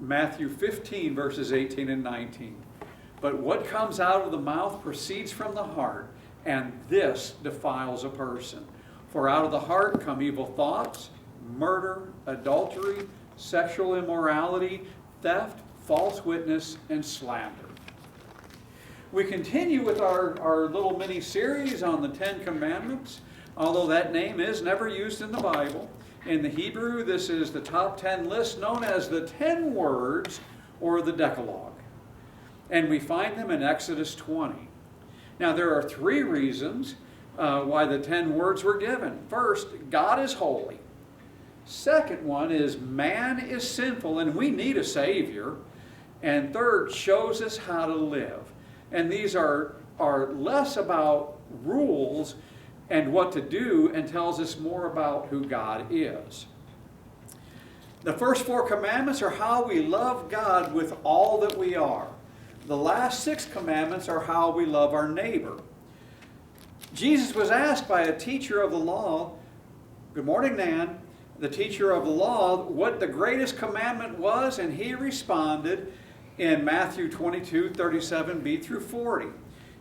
Matthew 15, verses 18 and 19. But what comes out of the mouth proceeds from the heart, and this defiles a person. For out of the heart come evil thoughts, murder, adultery, sexual immorality, theft, false witness, and slander. We continue with our little mini-series on the 10 Commandments, although that name is never used in the Bible. In the Hebrew, this is the top 10 list known as the 10 words or the Decalogue. And we find them in Exodus 20. Now, there are 3 reasons why the 10 words were given. First, God is holy. Second one is man is sinful and we need a Savior. And third, shows us how to live. And these are less about rules and what to do and tells us more about who God is. The first 4 commandments are how we love God with all that we are. The last 6 commandments are how we love our neighbor. Jesus was asked by a teacher of the law, good morning, Nan, the teacher of the law, what the greatest commandment was, and he responded in Matthew 22, 37b through 40.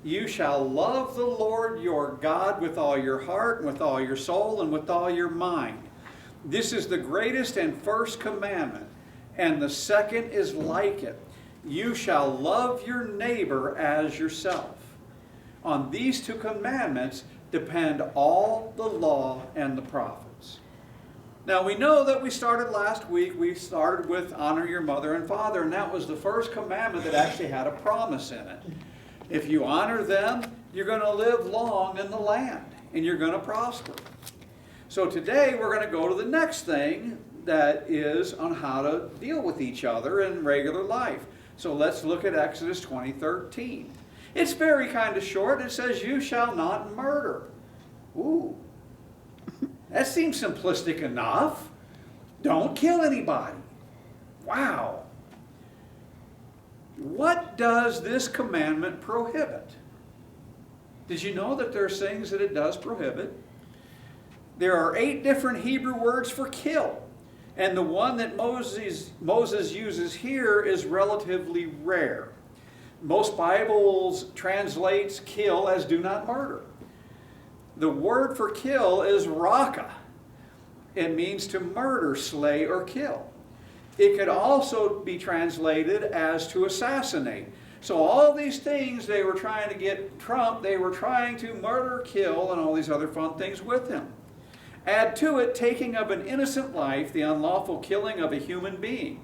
You shall love the Lord your God with all your heart, and with all your soul, and with all your mind. This is the greatest and first commandment, and the second is like it. You shall love your neighbor as yourself. On these 2 commandments depend all the law and the prophets. Now we know that we started last week, we started with honor your mother and father, and that was the first commandment that actually had a promise in it. If you honor them, you're going to live long in the land, and you're going to prosper. So today we're going to go to the next thing that is on how to deal with each other in regular life. So let's look at Exodus 20:13. It's very kind of short. It says, you shall not murder. Ooh, that seems simplistic enough. Don't kill anybody. Wow. What does this commandment prohibit? Did you know that there's things that it does prohibit? There are 8 different Hebrew words for kill. And the one that Moses uses here is relatively rare. Most Bibles translates kill as do not murder. The word for kill is raka. It means to murder, slay, or kill. It could also be translated as to assassinate. So all these things they were trying to get Trump, they were trying to murder, kill, and all these other fun things with him. Add to it taking of an innocent life, the unlawful killing of a human being.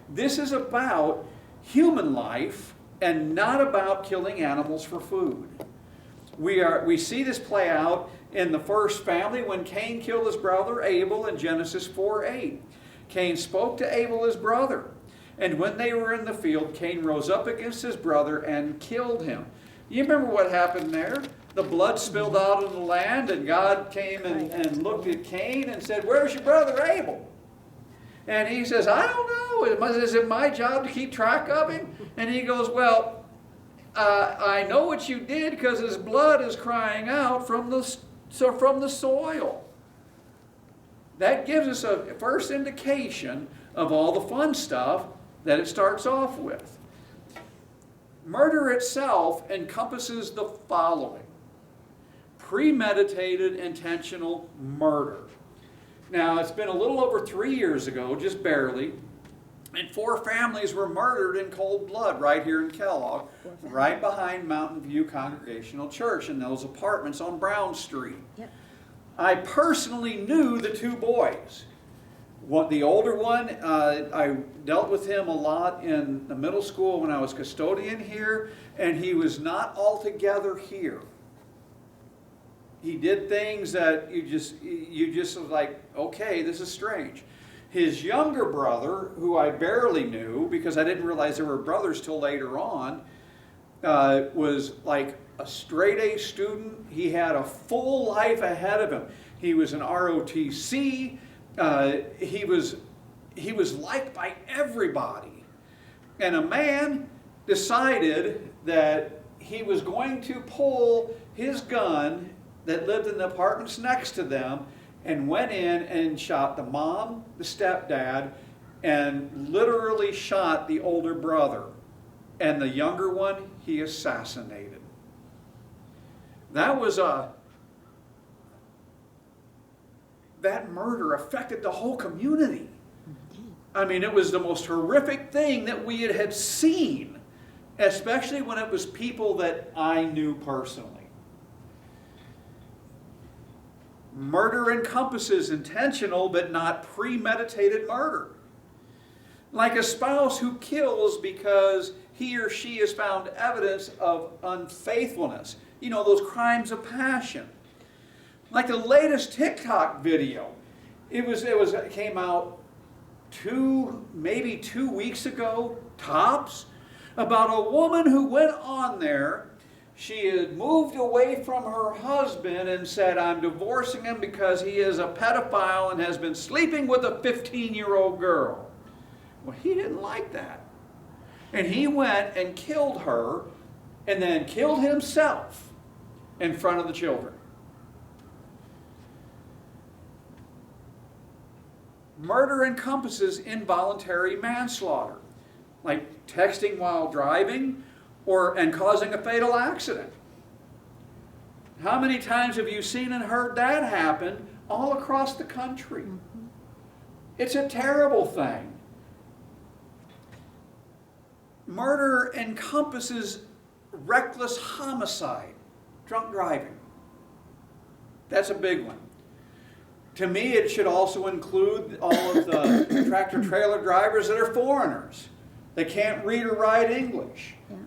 This is about human life and not about killing animals for food. We see this play out in the first family when Cain killed his brother Abel in Genesis 4:8. Cain spoke to Abel his brother, and when they were in the field, Cain rose up against his brother and killed him. You remember what happened there? The blood spilled out of the land, and God came and looked at Cain and said, where's your brother Abel? And he says, I don't know. Is it my job to keep track of him? And he goes, well, I know what you did because his blood is crying out from the soil. That gives us a first indication of all the fun stuff that it starts off with. Murder itself encompasses the following. Premeditated, intentional murder. Now, it's been a little over 3 years ago, just barely, and 4 families were murdered in cold blood right here in Kellogg, right behind Mountain View Congregational Church in those apartments on Brown Street. Yep. I personally knew the 2 boys. The older one, I dealt with him a lot in the middle school when I was custodian here, and he was not altogether here. He did things that you just was like, okay, this is strange. His younger brother, who I barely knew because I didn't realize they were brothers till later on, was like a straight A student. He had a full life ahead of him. He was an ROTC. He was liked by everybody. And a man decided that he was going to pull his gun that lived in the apartments next to them and went in and shot the mom, the stepdad, and literally shot the older brother. And the younger one, he assassinated. That murder affected the whole community. I mean, it was the most horrific thing that we had seen, especially when it was people that I knew personally. Murder encompasses intentional but not premeditated murder. Like a spouse who kills because he or she has found evidence of unfaithfulness. You know, those crimes of passion. Like the latest TikTok video. It came out maybe 2 weeks ago, tops, about a woman who went on there. She had moved away from her husband and said, I'm divorcing him because he is a pedophile and has been sleeping with a 15-year-old girl. Well, he didn't like that. And he went and killed her and then killed himself in front of the children. Murder encompasses involuntary manslaughter, like texting while driving and causing a fatal accident. How many times have you seen and heard that happen all across the country? Mm-hmm. It's a terrible thing. Murder encompasses reckless homicide, drunk driving. That's a big one. To me, it should also include all of the tractor-trailer drivers that are foreigners. They can't read or write English. Yeah.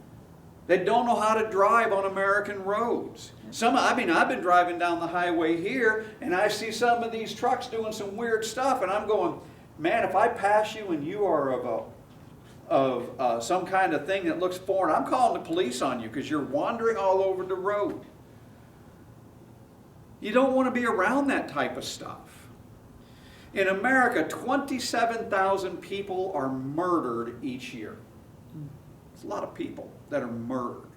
They don't know how to drive on American roads. I've been driving down the highway here, and I see some of these trucks doing some weird stuff, and I'm going, man, if I pass you and you are of some kind of thing that looks foreign, I'm calling the police on you because you're wandering all over the road. You don't want to be around that type of stuff. In America, 27,000 people are murdered each year. It's a lot of people that are murdered.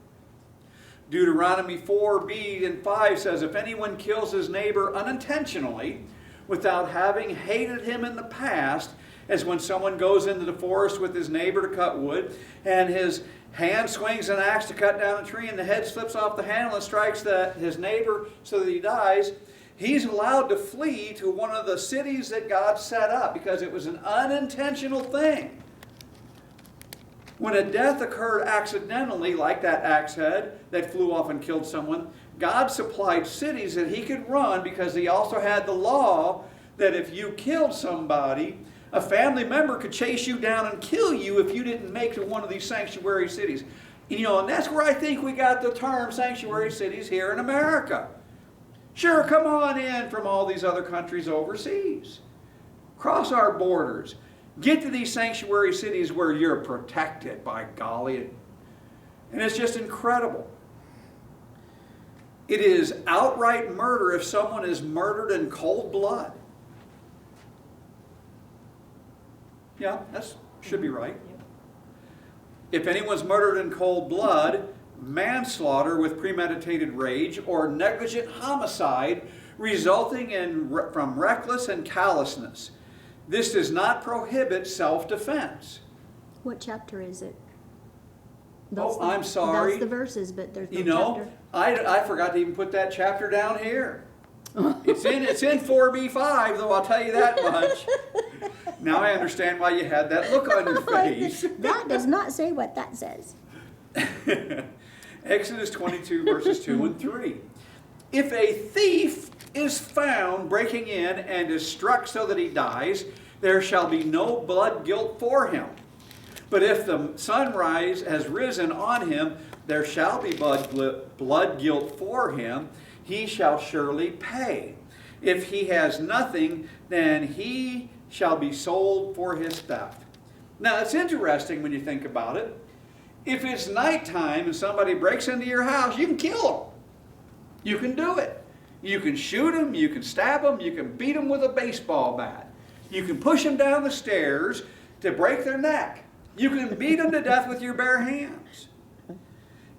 Deuteronomy 4b and 5 says, if anyone kills his neighbor unintentionally, without having hated him in the past, as when someone goes into the forest with his neighbor to cut wood, and his hand swings an axe to cut down a tree, and the head slips off the handle and strikes his neighbor so that he dies, he's allowed to flee to one of the cities that God set up because it was an unintentional thing. When a death occurred accidentally, like that axe head that flew off and killed someone, God supplied cities that he could run because he also had the law that if you killed somebody, a family member could chase you down and kill you if you didn't make it to one of these sanctuary cities. You know, and that's where I think we got the term sanctuary cities here in America. Sure, come on in from all these other countries overseas. Cross our borders. Get to these sanctuary cities where you're protected, by golly. And it's just incredible. It is outright murder if someone is murdered in cold blood. Yeah, that should be right. If anyone's murdered in cold blood, manslaughter with premeditated rage, or negligent homicide resulting from reckless and callousness. This does not prohibit self-defense. What chapter is it? I'm sorry. That's the verses, but there's no chapter. I forgot to even put that chapter down here. It's in 4b5, though, I'll tell you that much. Now I understand why you had that look on your face. That does not say what that says. Exodus 22, verses 2 and 3. If a thief is found breaking in and is struck so that he dies, there shall be no blood guilt for him. But if the sunrise has risen on him, there shall be blood guilt for him. He shall surely pay. If he has nothing, then he shall be sold for his theft. Now, it's interesting when you think about it. If it's nighttime and somebody breaks into your house, you can kill them. You can do it. You can shoot them, you can stab them, you can beat them with a baseball bat. You can push them down the stairs to break their neck. You can beat them to death with your bare hands.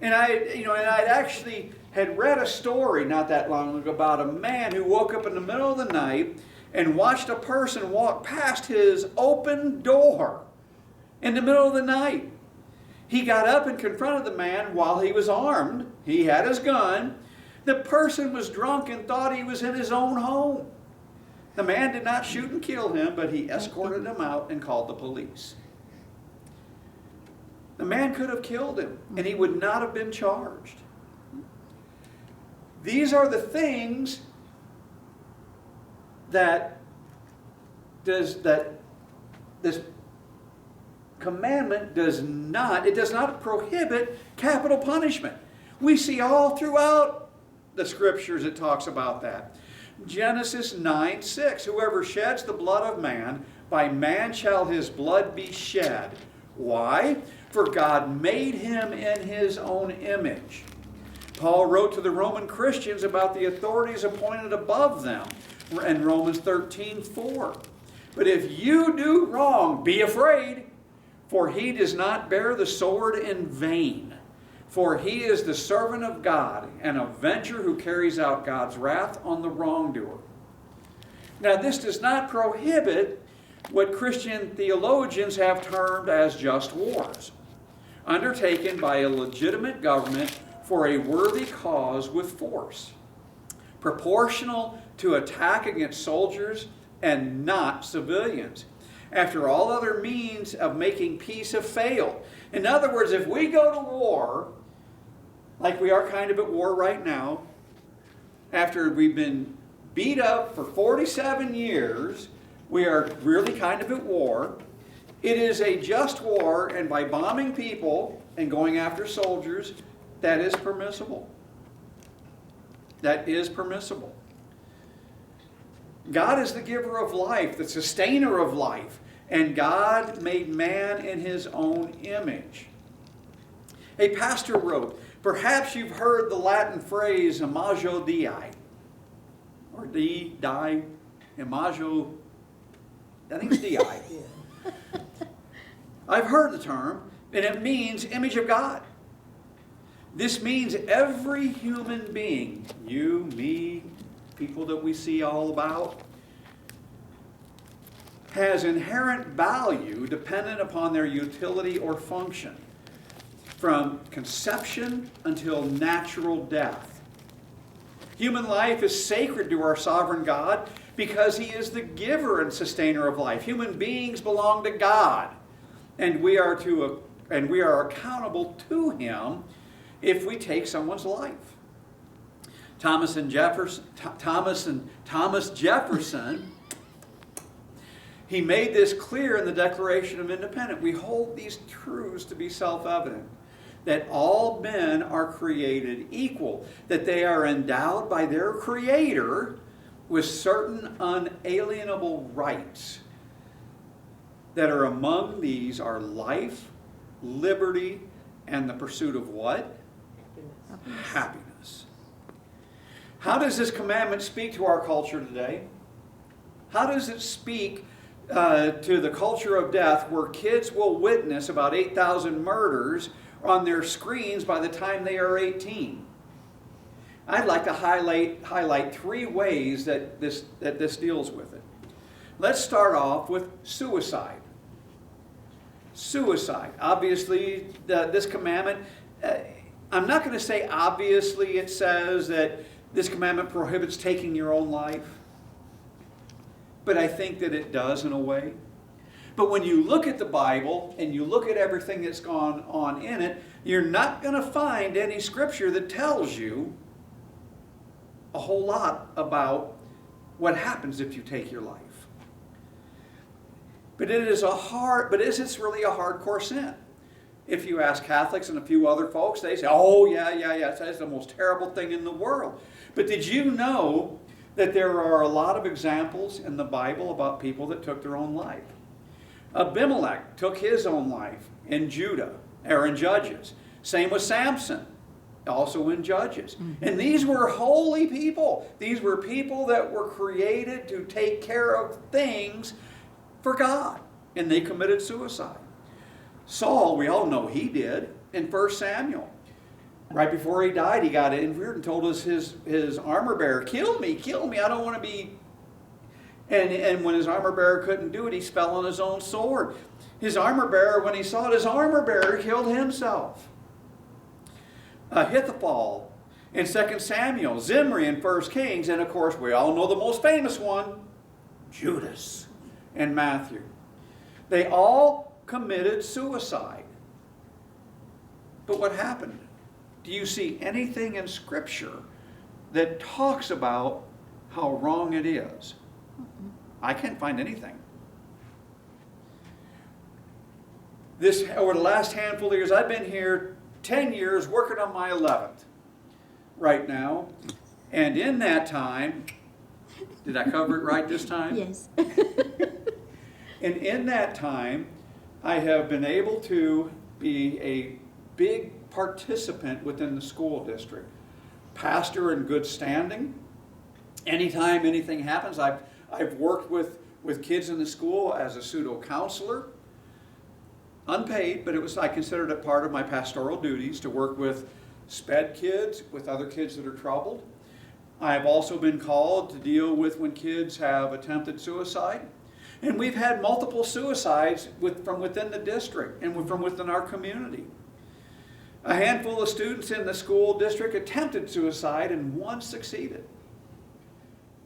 And I'd actually had read a story not that long ago about a man who woke up in the middle of the night and watched a person walk past his open door in the middle of the night. He got up and confronted the man while he was armed. He had his gun. The person was drunk and thought he was in his own home. The man did not shoot and kill him, but he escorted him out and called the police. The man could have killed him, and he would not have been charged. These are the things that this commandment does not prohibit capital punishment. We see all throughout the scriptures it talks about that. Genesis 9:6, whoever sheds the blood of man, by man shall his blood be shed. Why? For God made him in his own image. Paul wrote to the Roman Christians about the authorities appointed above them in Romans 13:4. But if you do wrong, be afraid, for he does not bear the sword in vain. For he is the servant of God, an avenger who carries out God's wrath on the wrongdoer. Now, this does not prohibit what Christian theologians have termed as just wars, undertaken by a legitimate government for a worthy cause with force, proportional to attack against soldiers and not civilians, after all other means of making peace have failed. In other words, if we go to war, like we are kind of at war right now, after we've been beat up for 47 years, we are really kind of at war. It is a just war, and by bombing people and going after soldiers, that is permissible. That is permissible. God is the giver of life, the sustainer of life, and God made man in his own image. A pastor wrote, perhaps you've heard the Latin phrase imago Dei, or die, imago, I think it's Dei. I've heard the term, and it means image of God. This means every human being, you, me, people that we see all about, has inherent value dependent upon their utility or function, from conception until natural death. Human life is sacred to our sovereign God because he is the giver and sustainer of life. Human beings belong to God, and we are accountable to him if we take someone's life. Thomas Jefferson, he made this clear in the Declaration of Independence. We hold these truths to be self-evident, that all men are created equal, that they are endowed by their Creator with certain unalienable rights, that are among these are life, liberty, and the pursuit of what? Happiness. How does this commandment speak to our culture today? How does it speak to the culture of death, where kids will witness about 8,000 murders on their screens by the time they are 18? I'd like to highlight 3 ways that this deals with it. Let's start off with suicide. Suicide. Obviously, this commandment, I'm not going to say obviously it says that this commandment prohibits taking your own life, but I think that it does in a way. But when you look at the Bible and you look at everything that's gone on in it, you're not going to find any scripture that tells you a whole lot about what happens if you take your life. But is it really a hardcore sin? If you ask Catholics and a few other folks, they say, oh, yeah, that's the most terrible thing in the world. But did you know that there are a lot of examples in the Bible about people that took their own life? Abimelech took his own life in Judges. Same with Samson, also in Judges. And these were holy people. These were people that were created to take care of things for God, and they committed suicide. Saul, we all know he did in 1 Samuel. Right before he died, he got interviewed and told us his armor bearer, kill me, I don't want to be... And when his armor bearer couldn't do it, he fell on his own sword. His armor bearer, when he saw it, his armor bearer killed himself. Ahithophel in 2 Samuel, Zimri in 1 Kings, and of course we all know the most famous one, Judas in Matthew. They all committed suicide. But what happened? Do you see anything in Scripture that talks about how wrong it is? I can't find anything. Over the last handful of years, I've been here 10 years working on my 11th right now. And in that time, did I cover it right this time? Yes. And in that time, I have been able to be a big participant within the school district. Pastor in good standing. Anytime anything happens, I've worked with kids in the school as a pseudo counselor. Unpaid, but I considered it part of my pastoral duties to work with SPED kids, with other kids that are troubled. I have also been called to deal with when kids have attempted suicide. And we've had multiple suicides from within the district and from within our community. A handful of students in the school district attempted suicide and one succeeded.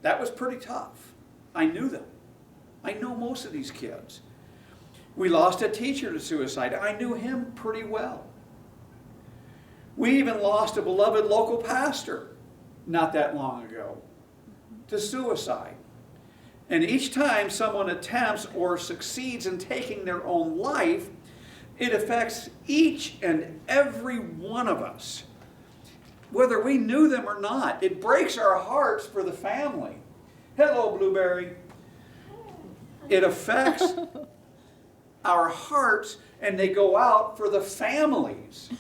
That was pretty tough. I knew them. I know most of these kids. We lost a teacher to suicide. I knew him pretty well. We even lost a beloved local pastor not that long ago to suicide. And each time someone attempts or succeeds in taking their own life, it affects each and every one of us, whether we knew them or not. It breaks our hearts for the family. Hello, Blueberry. It affects our hearts, and they go out for the families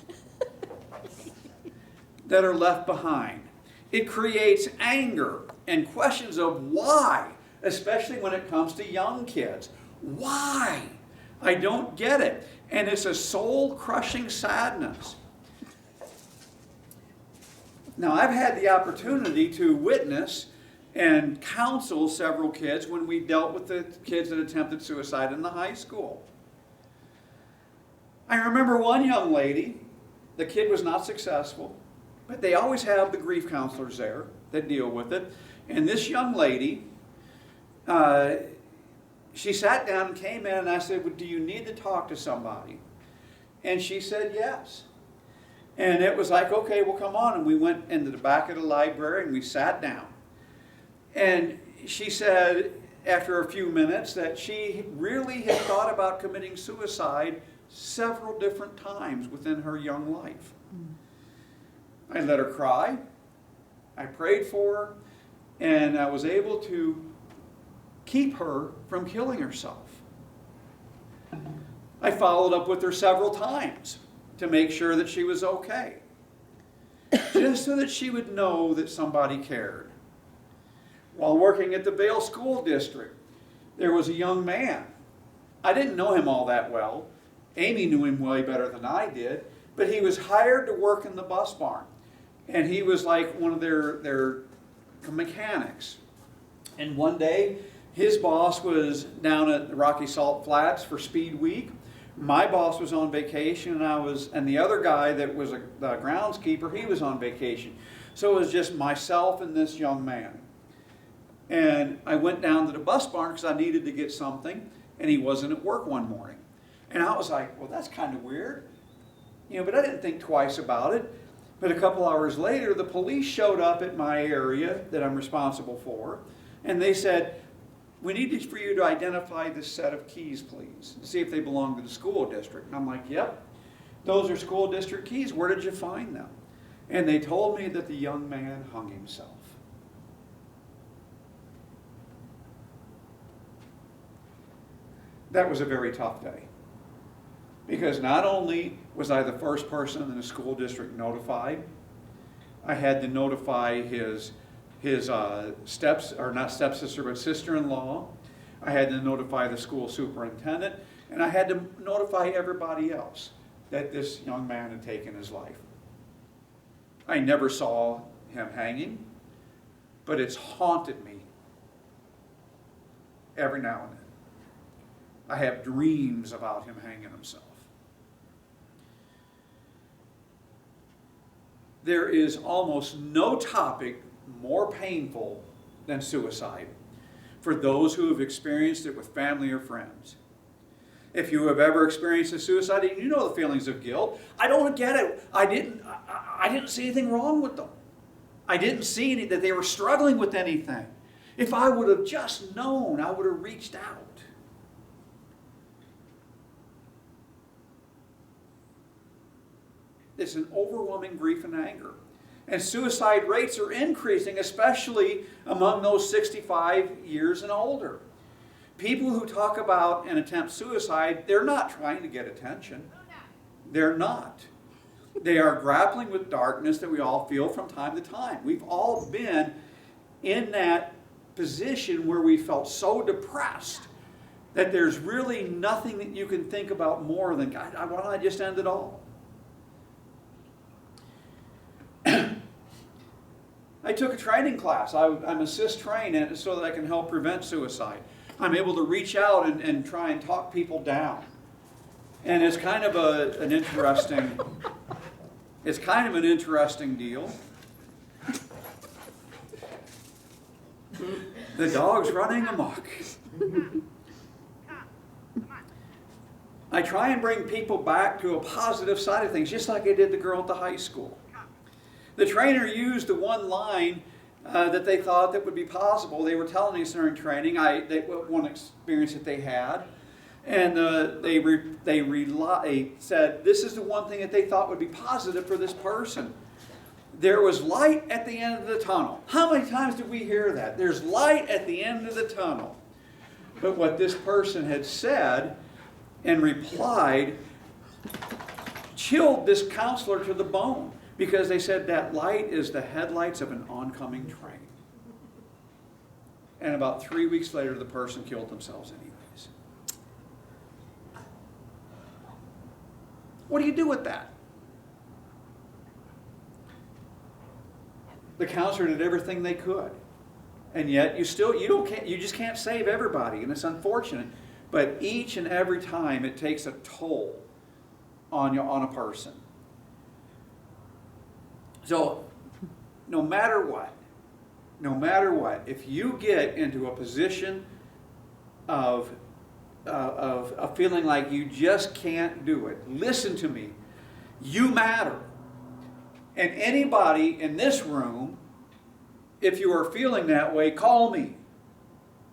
that are left behind. It creates anger and questions of why, especially when it comes to young kids. Why? I don't get it. And it's a soul-crushing sadness. Now, I've had the opportunity to witness and counsel several kids when we dealt with the kids that attempted suicide in the high school. I remember one young lady, the kid was not successful, but they always have the grief counselors there that deal with it. And this young lady, she sat down and came in, and I said, well, do you need to talk to somebody? And she said yes. And it was like, okay, well, come on. And we went into the back of the library and we sat down. And she said, after a few minutes, that she really had thought about committing suicide several different times within her young life. I let her cry. I prayed for her. And I was able to keep her from killing herself. I followed up with her several times to make sure that she was okay. Just so that she would know that somebody cared. While working at the Vale School District, there was a young man. I didn't know him all that well. Amy knew him way better than I did, but he was hired to work in the bus barn. And he was like one of their mechanics. And one day, his boss was down at the Rocky Salt Flats for Speed Week. My boss was on vacation, and the other guy that was the groundskeeper, he was on vacation. So it was just myself and this young man. And I went down to the bus barn because I needed to get something, and he wasn't at work one morning. And I was like, well, that's kind of weird. But I didn't think twice about it. But a couple hours later, the police showed up at my area that I'm responsible for, and they said, we need for you to identify this set of keys, please, and see if they belong to the school district. And I'm like, yep, those are school district keys. Where did you find them? And they told me that the young man hung himself. That was a very tough day. Because not only was I the first person in the school district notified, I had to notify his not stepsister, but sister-in-law. I had to notify the school superintendent, and I had to notify everybody else that this young man had taken his life. I never saw him hanging, but it's haunted me every now and then. I have dreams about him hanging himself. There is almost no topic more painful than suicide for those who have experienced it with family or friends. If you have ever experienced a suicide, you know the feelings of guilt. I don't get it. I didn't see anything wrong with them. I didn't see that they were struggling with anything. If I would have just known, I would have reached out. It's an overwhelming grief and anger. And suicide rates are increasing, especially among those 65 years and older. People who talk about and attempt suicide, they're not trying to get attention. They're not. They are grappling with darkness that we all feel from time to time. We've all been in that position where we felt so depressed that there's really nothing that you can think about more than, God, why don't I just end it all? I took a training class. I'm assist trained so that I can help prevent suicide. I'm able to reach out and try and talk people down. And it's kind of an interesting deal. The dog's running amok. I try and bring people back to a positive side of things, just like I did the girl at the high school. The trainer used the one line that they thought that would be possible. They were telling us during training, one experience that they had, and they said this is the one thing that they thought would be positive for this person. There was light at the end of the tunnel. How many times did we hear that? There's light at the end of the tunnel. But what this person had said and replied chilled this counselor to the bone, because they said that light is the headlights of an oncoming train. And about 3 weeks later, the person killed themselves anyways. What do you do with that? The counselor did everything they could. And yet you just can't save everybody, and it's unfortunate. But each and every time it takes a toll on a person. So, no matter what, if you get into a position of feeling like you just can't do it, listen to me. You matter. And anybody in this room, if you are feeling that way, call me.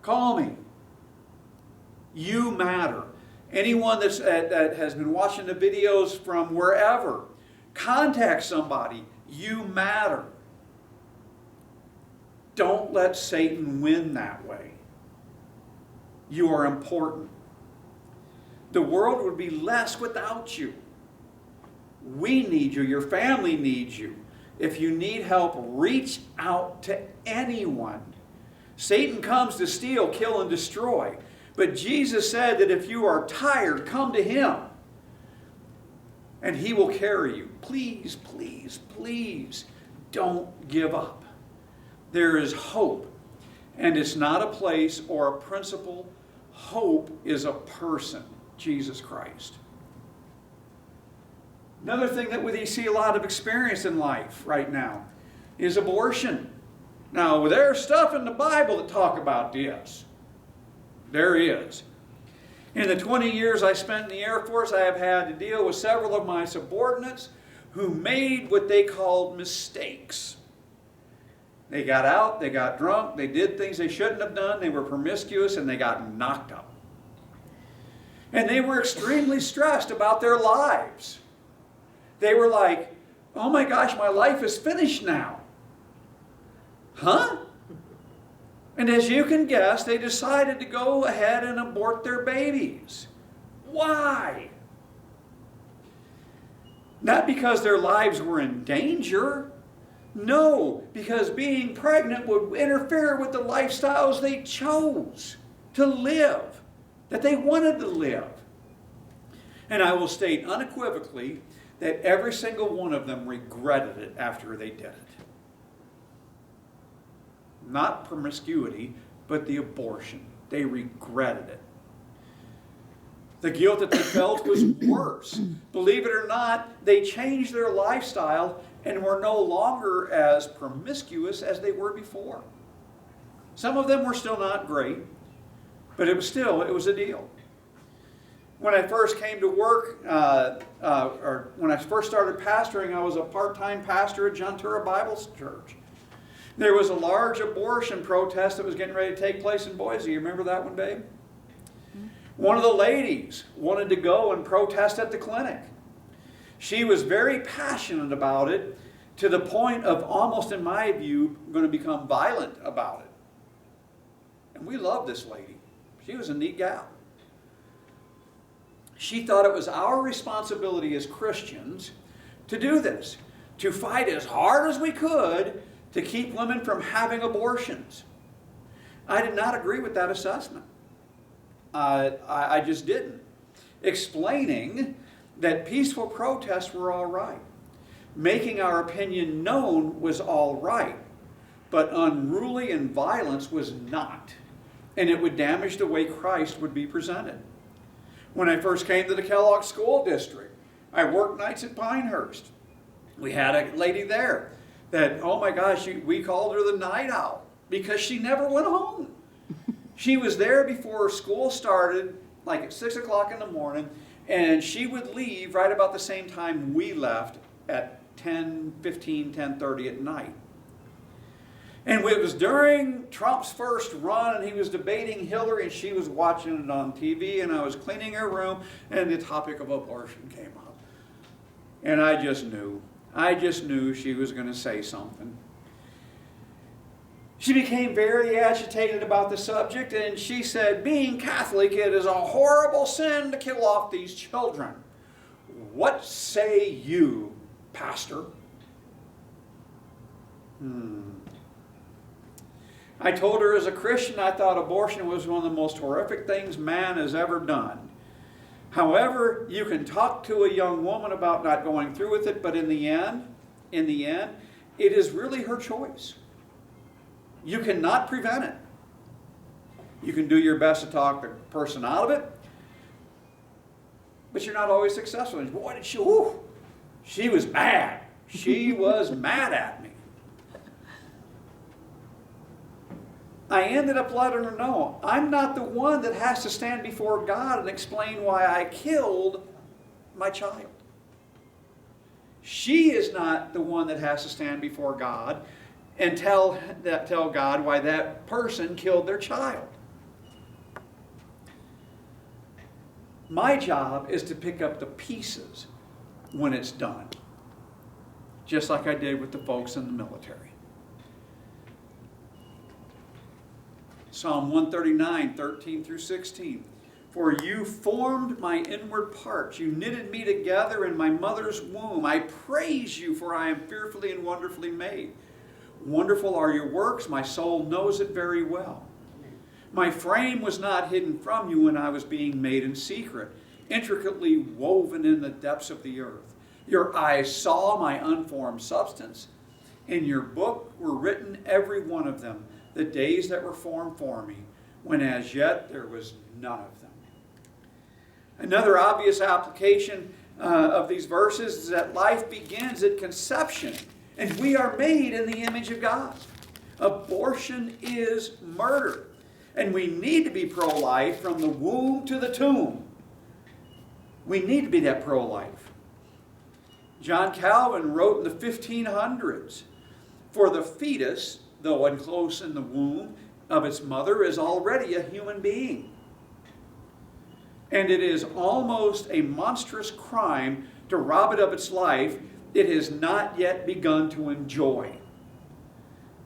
Call me. You matter. Anyone that has been watching the videos from wherever, contact somebody. You matter. Don't let Satan win that way. You are important. The world would be less without you. We need you. Your family needs you. If you need help, reach out to anyone. Satan comes to steal, kill, and destroy. But Jesus said that if you are tired, come to Him. And He will carry you. Please, please, please don't give up. There is hope. And it's not a place or a principle. Hope is a person, Jesus Christ. Another thing that we see a lot of experience in life right now is abortion. Now, there's stuff in the Bible that talk about this. There is. In the 20 years I spent in the Air Force, I have had to deal with several of my subordinates who made what they called mistakes. They got out, they got drunk, they did things they shouldn't have done, they were promiscuous, and they got knocked up. And they were extremely stressed about their lives. They were like, oh my gosh, my life is finished now. Huh? And as you can guess, they decided to go ahead and abort their babies. Why? Not because their lives were in danger. No, because being pregnant would interfere with the lifestyles they chose to live, that they wanted to live. And I will state unequivocally that every single one of them regretted it after they did it. Not promiscuity, but the abortion. They regretted it. The guilt that they felt was worse. Believe it or not, they changed their lifestyle and were no longer as promiscuous as they were before. Some of them were still not great, but it was a deal. When I first came to work, or when I first started pastoring, I was a part-time pastor at Juntura Bible Church. There was a large abortion protest that was getting ready to take place in Boise. You remember that one, babe? One of the ladies wanted to go and protest at the clinic. She was very passionate about it, to the point of almost, in my view, going to become violent about it. And we loved this lady. She was a neat gal. She thought it was our responsibility as Christians to do this, to fight as hard as we could to keep women from having abortions. I did not agree with that assessment. I just didn't. Explaining that peaceful protests were all right. Making our opinion known was all right. But unruly and violence was not. And it would damage the way Christ would be presented. When I first came to the Kellogg School District, I worked nights at Pinehurst. We had a lady there that, oh my gosh, we called her the night owl because she never went home. She was there before school started, like at 6 o'clock in the morning, and she would leave right about the same time we left at 10:15, 10:30 at night. And it was during Trump's first run, and he was debating Hillary, and she was watching it on TV, and I was cleaning her room, and the topic of abortion came up. And I just knew she was going to say something. She became very agitated about the subject, and she said, being Catholic, it is a horrible sin to kill off these children. What say you, Pastor? I told her as a Christian I thought abortion was one of the most horrific things man has ever done. However, you can talk to a young woman about not going through with it, but in the end, it is really her choice. You cannot prevent it. You can do your best to talk the person out of it, but you're not always successful. And boy, she was mad. She was mad at me. I ended up letting her know, I'm not the one that has to stand before God and explain why I killed my child. She is not the one that has to stand before God and tell God why that person killed their child. My job is to pick up the pieces when it's done, just like I did with the folks in the military. Psalm 139, 13 through 16. For you formed my inward parts. You knitted me together in my mother's womb. I praise you, for I am fearfully and wonderfully made. Wonderful are your works. My soul knows it very well. My frame was not hidden from you when I was being made in secret, intricately woven in the depths of the earth. Your eyes saw my unformed substance. In your book were written, every one of them, the days that were formed for me, when as yet there was none of them. Another obvious application of these verses is that life begins at conception, and we are made in the image of God. Abortion is murder, and we need to be pro-life from the womb to the tomb. We need to be that pro-life. John Calvin wrote in the 1500s, for the fetus, though enclosed in the womb of its mother, is already a human being. And it is almost a monstrous crime to rob it of its life it has not yet begun to enjoy.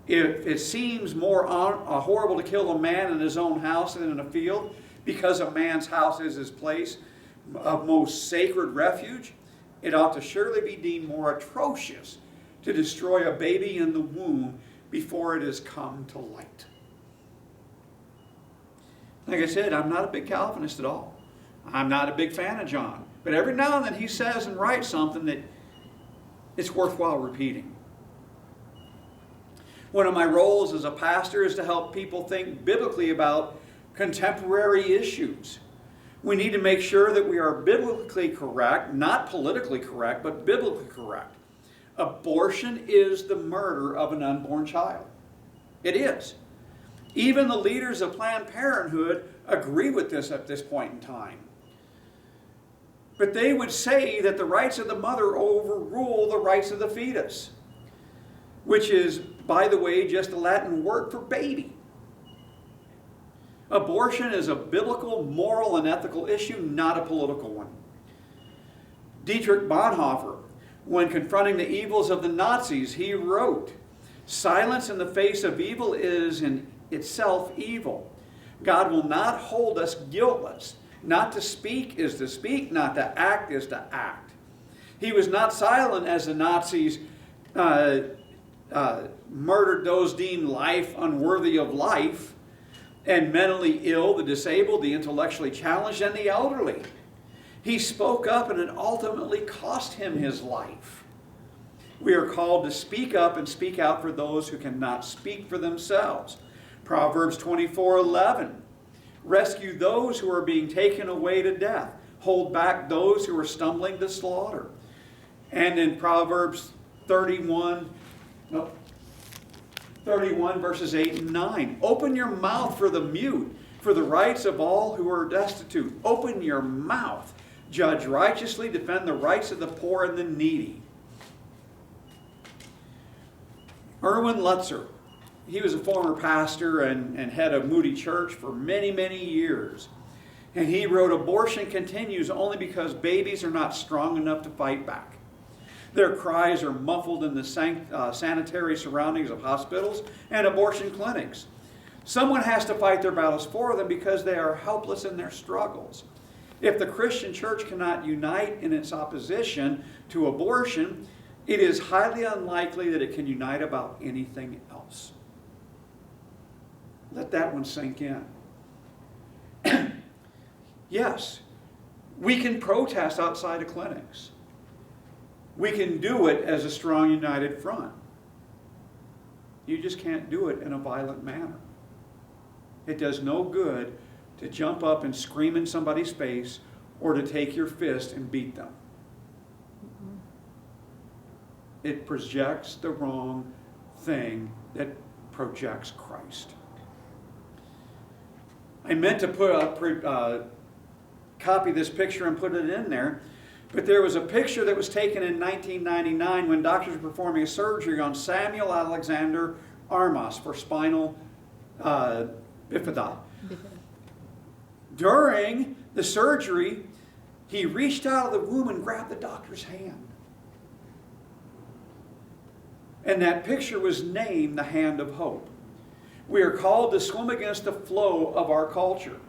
If it seems more horrible to kill a man in his own house than in a field, because a man's house is his place of most sacred refuge, it ought to surely be deemed more atrocious to destroy a baby in the womb before it has come to light. Like I said, I'm not a big Calvinist at all. I'm not a big fan of John. But every now and then he says and writes something that it's worthwhile repeating. One of my roles as a pastor is to help people think biblically about contemporary issues. We need to make sure that we are biblically correct, not politically correct, but biblically correct. Abortion is the murder of an unborn child. It is. Even the leaders of Planned Parenthood agree with this at this point in time. But they would say that the rights of the mother overrule the rights of the fetus, which is, by the way, just a Latin word for baby. Abortion is a biblical, moral, and ethical issue, not a political one. Dietrich Bonhoeffer, when confronting the evils of the Nazis, he wrote, "Silence in the face of evil is in itself evil. God will not hold us guiltless. Not to speak is to speak, not to act is to act." He was not silent as the Nazis murdered those deemed life unworthy of life, and mentally ill, the disabled, the intellectually challenged, and the elderly. He spoke up, and it ultimately cost him his life. We are called to speak up and speak out for those who cannot speak for themselves. Proverbs 24:11. Rescue those who are being taken away to death. Hold back those who are stumbling to slaughter. And in Proverbs 31 verses 8 and 9. Open your mouth for the mute, for the rights of all who are destitute. Open your mouth. Judge righteously, defend the rights of the poor and the needy. Erwin Lutzer, he was a former pastor and head of Moody Church for many, many years. And he wrote, "Abortion continues only because babies are not strong enough to fight back. Their cries are muffled in the sanitary surroundings of hospitals and abortion clinics. Someone has to fight their battles for them because they are helpless in their struggles. If the Christian church cannot unite in its opposition to abortion, it is highly unlikely that it can unite about anything else." Let that one sink in. Yes, we can protest outside of clinics. We can do it as a strong, united front. You just can't do it in a violent manner. It does no good to jump up and scream in somebody's face or to take your fist and beat them. It projects the wrong thing that projects Christ. I meant to copy this picture and put it in there, but there was a picture that was taken in 1999 when doctors were performing a surgery on Samuel Alexander Armas for spinal bifida. During the surgery, he reached out of the womb and grabbed the doctor's hand. And that picture was named the Hand of Hope. We are called to swim against the flow of our culture.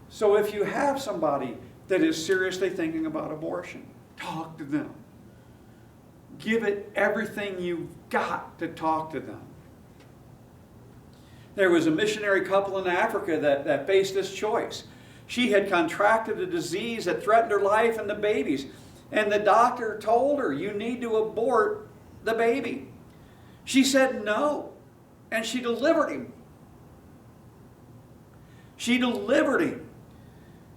So if you have somebody that is seriously thinking about abortion, talk to them. Give it everything you've got to talk to them. There was a missionary couple in Africa that faced this choice. She had contracted a disease that threatened her life and the babies. And the doctor told her, "You need to abort the baby." She said no, and she delivered him. She delivered him.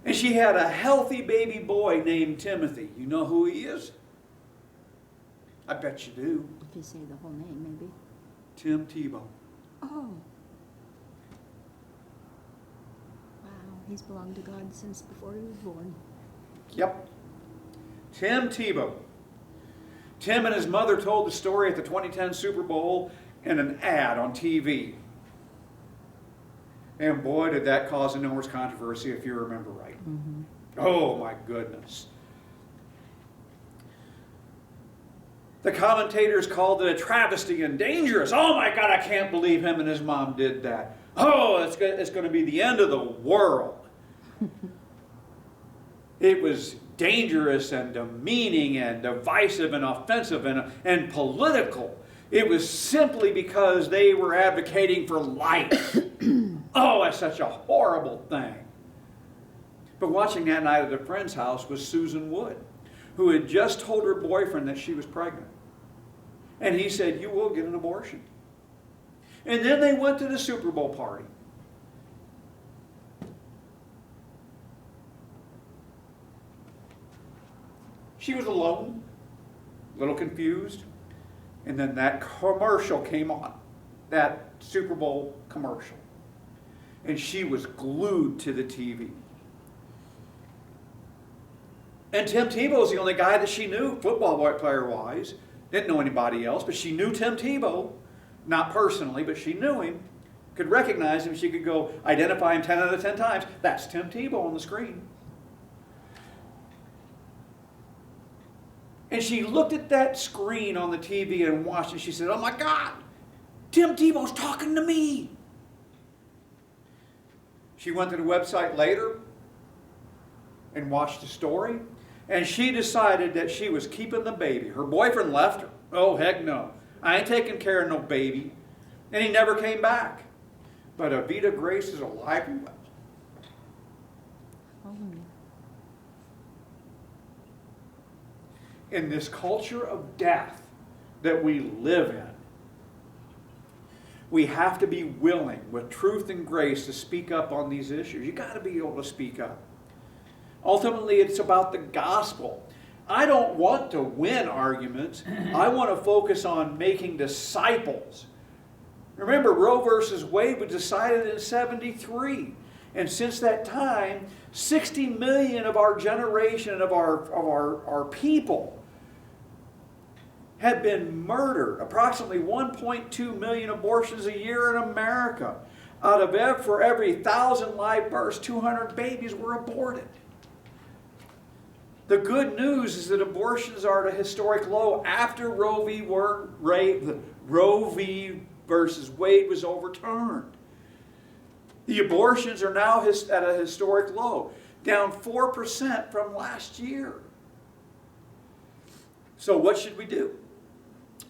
And she had a healthy baby boy named Timothy. You know who he is? I bet you do. If you say the whole name, maybe. Tim Tebow. Oh. Wow, he's belonged to God since before he was born. Yep. Tim Tebow. Tim and his mother told the story at the 2010 Super Bowl in an ad on TV. And boy, did that cause enormous controversy, if you remember right. Mm-hmm. Oh, my goodness. The commentators called it a travesty and dangerous. Oh, my God, I can't believe him and his mom did that. Oh, it's going to be the end of the world. It was dangerous and demeaning and divisive and offensive and political. It was simply because they were advocating for life. Oh, that's such a horrible thing. But watching that night at a friend's house was Susan Wood, who had just told her boyfriend that she was pregnant. And he said, "You will get an abortion." And then they went to the Super Bowl party. She was alone, a little confused, and then that commercial came on, that Super Bowl commercial. And she was glued to the TV. And Tim Tebow's the only guy that she knew, football player-wise. Didn't know anybody else, but she knew Tim Tebow. Not personally, but she knew him. Could recognize him. She could go identify him 10 out of 10 times. That's Tim Tebow on the screen. And she looked at that screen on the TV and watched it. She said, "Oh my God, Tim Tebow's talking to me." She went to the website later and watched the story. And she decided that she was keeping the baby. Her boyfriend left her. Oh, heck no. I ain't taking care of no baby. And he never came back. But Avita Grace is alive and well. Oh. In this culture of death that we live in, we have to be willing, with truth and grace, to speak up on these issues. You got to be able to speak up. Ultimately, it's about the gospel. I don't want to win arguments. I want to focus on making disciples. Remember, Roe versus Wade was decided in 73. And since that time, 60 million of our generation, of our people, have been murdered. Approximately 1.2 million abortions a year in America. For every 1,000 live births, 200 babies were aborted. The good news is that abortions are at a historic low after Roe v. versus Wade was overturned. The abortions are now at a historic low, down 4% from last year. So what should we do?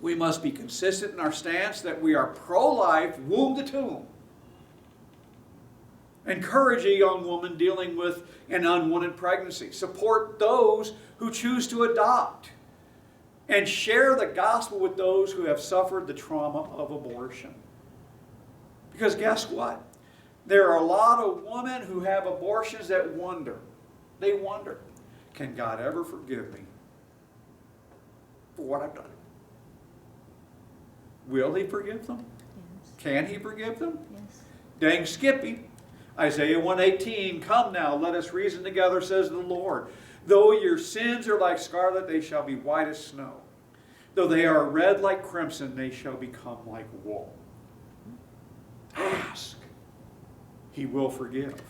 We must be consistent in our stance that we are pro-life, womb to tomb. Encourage a young woman dealing with an unwanted pregnancy. Support those who choose to adopt. And share the gospel with those who have suffered the trauma of abortion. Because guess what? There are a lot of women who have abortions that wonder. They wonder, can God ever forgive me for what I've done? Will He forgive them? Yes. Can He forgive them? Yes. Dang Skippy. Isaiah 1:18, "Come now, let us reason together, says the Lord. Though your sins are like scarlet, they shall be white as snow. Though they are red like crimson, they shall become like wool." Ask. He will forgive.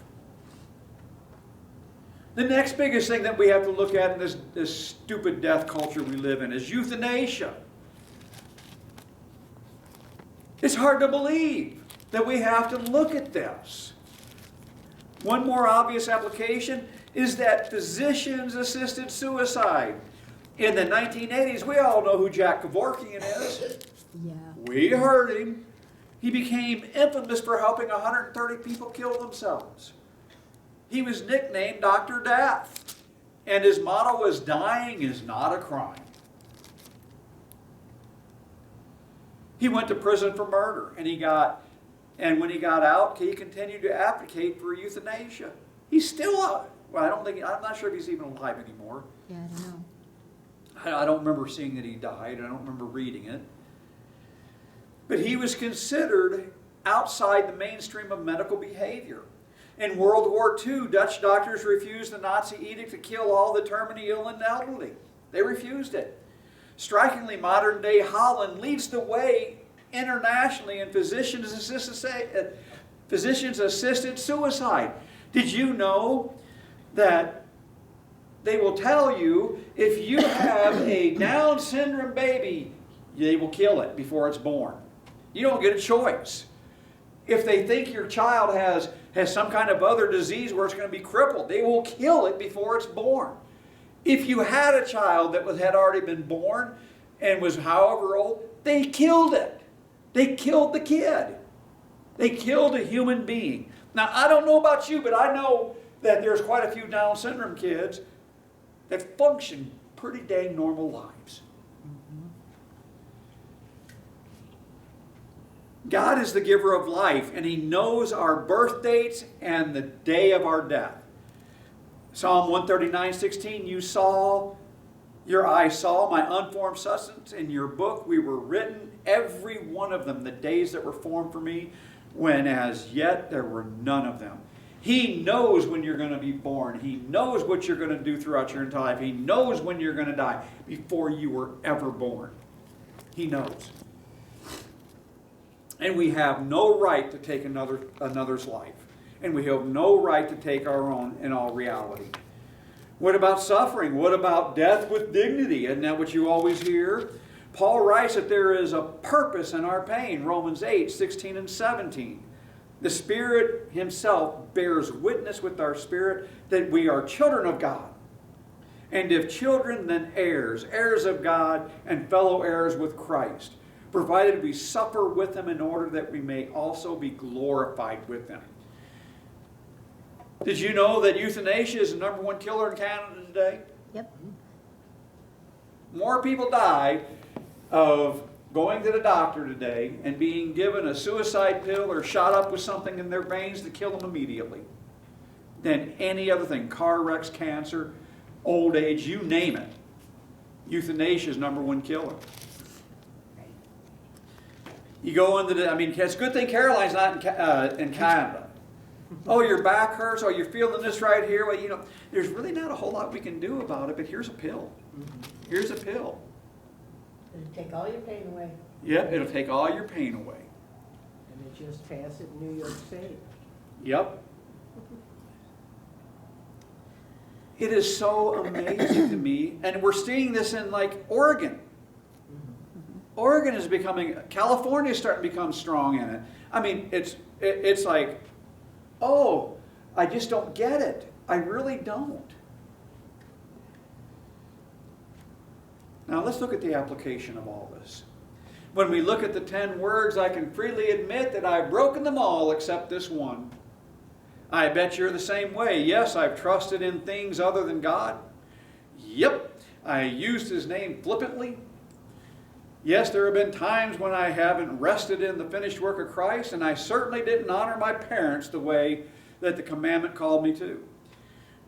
The next biggest thing that we have to look at in this stupid death culture we live in is euthanasia. It's hard to believe that we have to look at this. One more obvious application is that physicians-assisted suicide. In the 1980s, we all know who Jack Kevorkian is. Yeah. We heard him. He became infamous for helping 130 people kill themselves. He was nicknamed Dr. Death. And his motto was, "Dying is not a crime." He went to prison for murder, and when he got out, he continued to advocate for euthanasia. He's still out. Well, I'm not sure if he's even alive anymore. Yeah, I don't know. I don't remember seeing that he died. I don't remember reading it. But he was considered outside the mainstream of medical behavior. In World War II, Dutch doctors refused the Nazi edict to kill all the terminally ill and elderly. They refused it. Strikingly, modern-day Holland leads the way internationally in physicians-assisted suicide. Did you know that they will tell you if you have a Down syndrome baby, they will kill it before it's born? You don't get a choice. If they think your child has some kind of other disease where it's going to be crippled, they will kill it before it's born. If you had a child that had already been born and was however old, they killed it. They killed the kid. They killed a human being. Now, I don't know about you, but I know that there's quite a few Down syndrome kids that function pretty dang normal lives. God is the giver of life, and He knows our birth dates and the day of our death. Psalm 139:16, your eyes saw my unformed substance. In your book we were written, every one of them, the days that were formed for me, when as yet there were none of them. He knows when you're going to be born. He knows what you're going to do throughout your entire life. He knows when you're going to die before you were ever born. He knows. And we have no right to take another's life. And we have no right to take our own in all reality. What about suffering? What about death with dignity? Isn't that what you always hear? Paul writes that there is a purpose in our pain. Romans 8:16 and 17. The Spirit Himself bears witness with our spirit that we are children of God. And if children, then heirs, heirs of God and fellow heirs with Christ, provided we suffer with Him in order that we may also be glorified with Him. Did you know that euthanasia is the #1 killer in Canada today? Yep. More people die of going to the doctor today and being given a suicide pill or shot up with something in their veins to kill them immediately than any other thing. Car wrecks, cancer, old age, you name it. Euthanasia is #1 killer. You go into it's a good thing Caroline's not in Canada. Oh, your back hurts. Oh, you're feeling this right here. Well, there's really not a whole lot we can do about it, but here's a pill. Here's a pill. It'll take all your pain away. Yep, it'll take all your pain away. And they just passed it in New York State. Yep. It is so amazing to me. And we're seeing this in Oregon. Oregon is becoming, California is starting to become strong in it. It's like, oh, I just don't get it. I really don't. Now let's look at the application of all this. When we look at the 10 words, I can freely admit that I've broken them all except this one. I bet you're the same way. Yes, I've trusted in things other than God. Yep, I used His name flippantly. Yes, there have been times when I haven't rested in the finished work of Christ, and I certainly didn't honor my parents the way that the commandment called me to.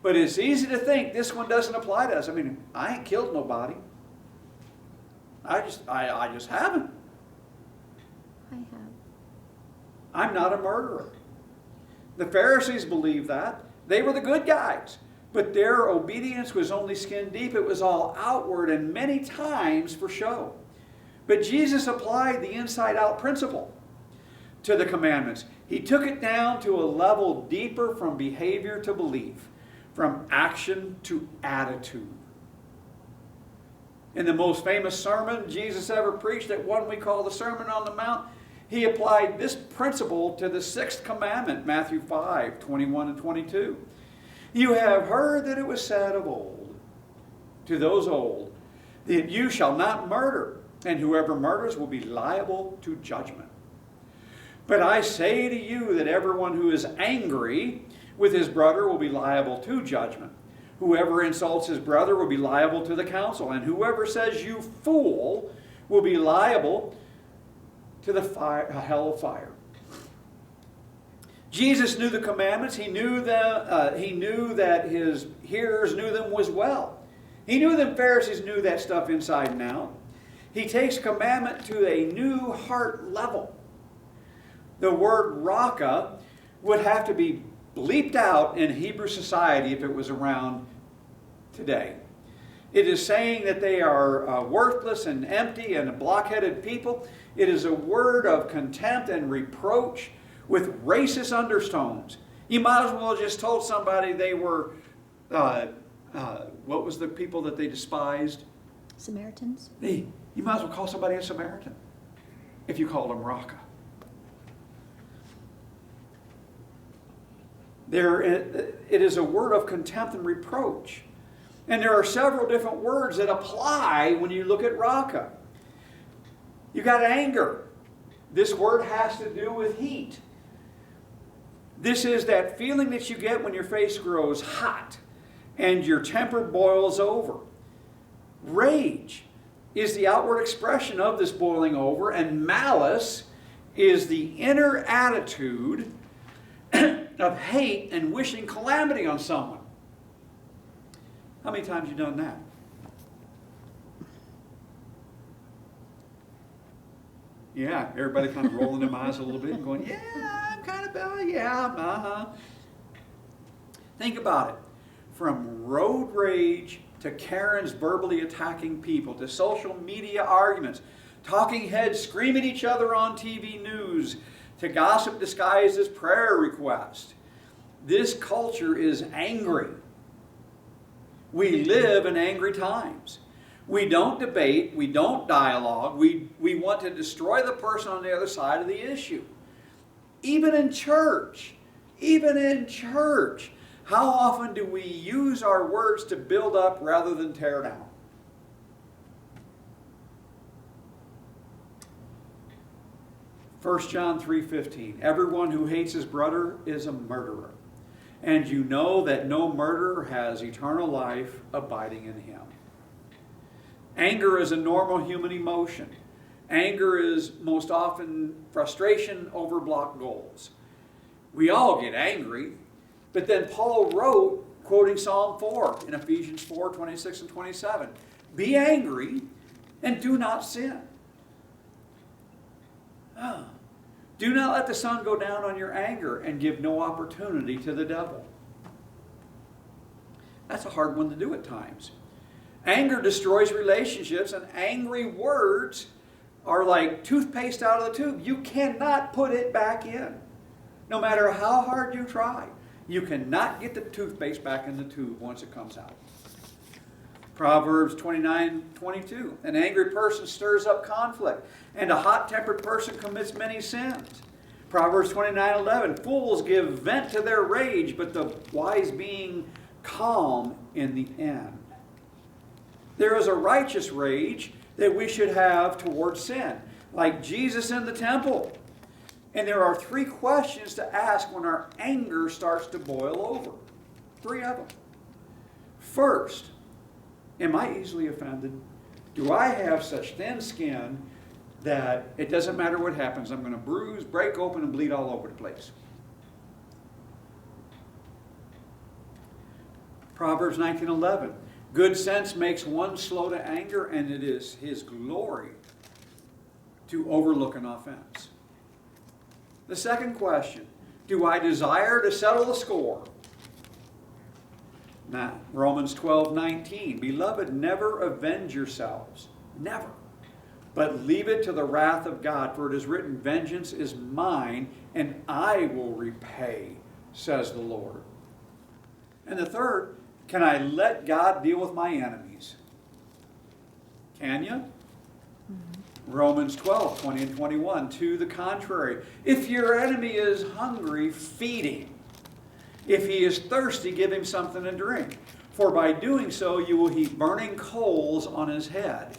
But it's easy to think this one doesn't apply to us. I ain't killed nobody. I just haven't. I have. I'm not a murderer. The Pharisees believed that. They were the good guys. But their obedience was only skin deep. It was all outward and many times for show. But Jesus applied the inside-out principle to the commandments. He took it down to a level deeper from behavior to belief, from action to attitude. In the most famous sermon Jesus ever preached, that one we call the Sermon on the Mount, He applied this principle to the 6th commandment, Matthew 5:21 and 22. You have heard that it was said of old, to those old, that you shall not murder, and whoever murders will be liable to judgment. But I say to you that everyone who is angry with his brother will be liable to judgment. Whoever insults his brother will be liable to the council, and whoever says you fool will be liable to the hell of fire. Jesus knew the commandments. He knew that His hearers knew them as well. He knew them Pharisees knew that stuff inside and out. He takes commandment to a new heart level. The word raka would have to be bleeped out in Hebrew society if it was around today. It is saying that they are worthless and empty and blockheaded people. It is a word of contempt and reproach with racist undertones. You might as well have just told somebody they were, what was the people that they despised? Samaritans. You might as well call somebody a Samaritan if you call them raka. It is a word of contempt and reproach. And there are several different words that apply when you look at raka. You got anger. This word has to do with heat. This is that feeling that you get when your face grows hot and your temper boils over. Rage is the outward expression of this boiling over, and malice is the inner attitude of hate and wishing calamity on someone. How many times have you done that? Yeah, everybody kind of rolling their eyes a little bit and going, yeah, I'm kind of bad, yeah, uh-huh. Think about it. From road rage to Karens verbally attacking people, to social media arguments, talking heads scream at each other on TV news, to gossip disguised as prayer requests. This culture is angry. We live in angry times. We don't debate, we don't dialogue, we want to destroy the person on the other side of the issue. Even in church, how often do we use our words to build up rather than tear down? First John 3:15, everyone who hates his brother is a murderer. And you know that no murderer has eternal life abiding in him. Anger is a normal human emotion. Anger is most often frustration over blocked goals. We all get angry, but then Paul wrote, quoting Psalm 4 in Ephesians 4:26 and 27, be angry and do not sin. Do not let the sun go down on your anger and give no opportunity to the devil. That's a hard one to do at times. Anger destroys relationships, and angry words are like toothpaste out of the tube. You cannot put it back in. No matter how hard you try, you cannot get the toothpaste back in the tube once it comes out. Proverbs 29:22, an angry person stirs up conflict, and a hot-tempered person commits many sins. Proverbs 29:11, fools give vent to their rage, but the wise being calm in the end. There is a righteous rage that we should have towards sin, like Jesus in the temple. And there are 3 questions to ask when our anger starts to boil over. 3 of them. First, am I easily offended? Do I have such thin skin that it doesn't matter what happens, I'm going to bruise, break open, and bleed all over the place? Proverbs 19:11. Good sense makes one slow to anger, and it is his glory to overlook an offense. The second question, do I desire to settle the score? Now, Romans 12:19. Beloved, never avenge yourselves. Never. But leave it to the wrath of God, for it is written, vengeance is mine, and I will repay, says the Lord. And the third, can I let God deal with my enemies? Can you? Romans 12:20 and 21. To the contrary, if your enemy is hungry, feed him. If he is thirsty, give him something to drink. For by doing so, you will heap burning coals on his head.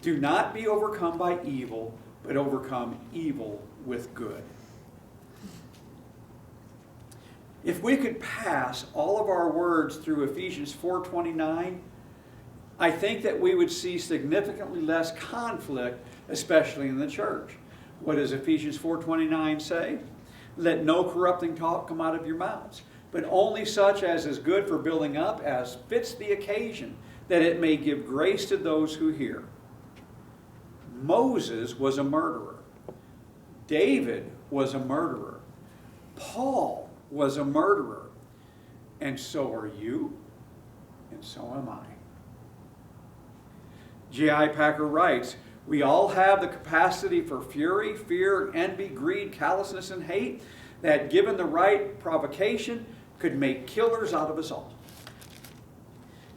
Do not be overcome by evil, but overcome evil with good. If we could pass all of our words through Ephesians 4:29, I think that we would see significantly less conflict, especially in the church. What does Ephesians 4:29 say? Let no corrupting talk come out of your mouths, but only such as is good for building up, as fits the occasion, that it may give grace to those who hear. Moses was a murderer. David was a murderer. Paul was a murderer. And so are you, and so am I. J.I. Packer writes, we all have the capacity for fury, fear, envy, greed, callousness, and hate that, given the right provocation, could make killers out of us all.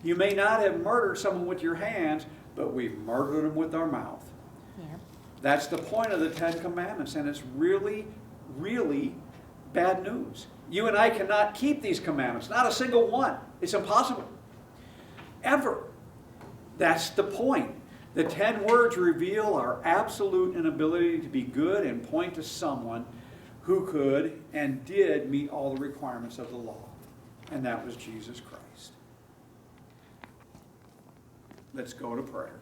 You may not have murdered someone with your hands, but we've murdered them with our mouth. Yep. That's the point of the 10 Commandments, and it's really, really bad news. You and I cannot keep these commandments, not a single one. It's impossible. Ever. That's the point. The 10 words reveal our absolute inability to be good and point to someone who could and did meet all the requirements of the law, and that was Jesus Christ. Let's go to prayer.